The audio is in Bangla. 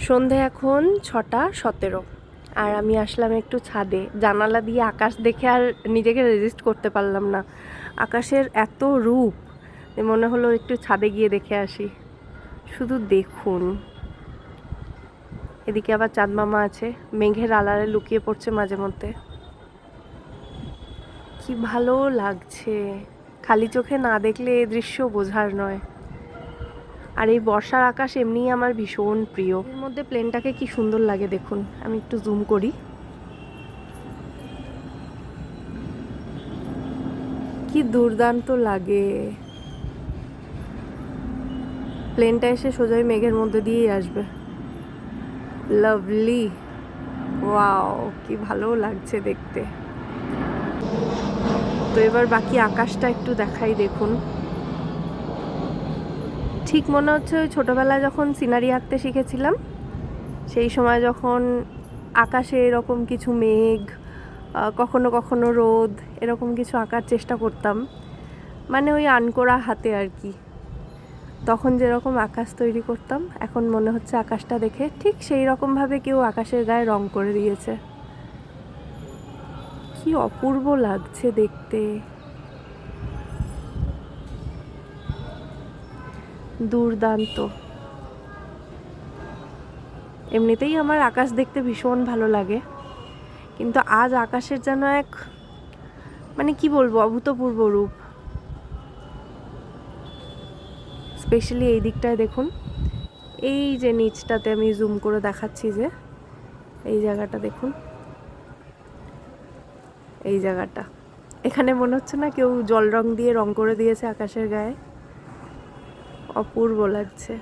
সন্ধে এখন 6:17 আর আমি আসলাম একটু ছাদে। জানালা দিয়ে আকাশ দেখে আর নিজেকে রেজিস্ট করতে পারলাম না। আকাশের এত রূপ মনে হলো একটু ছাদে গিয়ে দেখে আসি। শুধু দেখুন, এদিকে আবার চাঁদ মামা আছে, মেঘের আড়ালে লুকিয়ে পড়ছে মাঝে মধ্যে। কি ভালো লাগছে, খালি চোখে না দেখলে এই দৃশ্য বোঝার নয়। আর এই বর্ষার আকাশ এমনিই আমার ভীষণ প্রিয়। এর মধ্যে প্লেনটাকে কি সুন্দর লাগে দেখুন, আমি একটু জুম করি। কি দুর্দান্ত লাগে। প্লেনটা এসে সোজাই মেঘের মধ্যে দিয়েই আসবে। লাভলি, ওয়াও, কি ভালো লাগছে দেখতে। তো এবার বাকি আকাশটা একটু দেখাই, দেখুন। ঠিক মনে হচ্ছে ওই ছোটোবেলায় যখন সিনারি আঁকতে শিখেছিলাম, সেই সময় যখন আকাশে এরকম কিছু মেঘ, কখনো কখনো রোদ, এরকম কিছু আঁকার চেষ্টা করতাম, মানে ওই আনকোড়া হাতে আর কি। তখন যেরকম আকাশ তৈরি করতাম, এখন মনে হচ্ছে আকাশটা দেখে ঠিক সেই রকমভাবে কেউ আকাশের গায়ে রং করে দিয়েছে। কি অপূর্ব লাগছে দেখতে, দুর্দান্ত। এমনিতেই আমার আকাশ দেখতে ভীষণ ভালো লাগে, কিন্তু আজ আকাশের যেন এক, মানে কি বলবো, অভূতপূর্ব রূপ। স্পেশালি এই দিকটায় দেখুন, এই যে নিচটাতে আমি জুম করে দেখাচ্ছি, যে এই জায়গাটা দেখুন, এই জায়গাটা, এখানে মনে হচ্ছে না কেউ জল রং দিয়ে রং করে দিয়েছে আকাশের গায়ে। অপূর্ব লাগছে।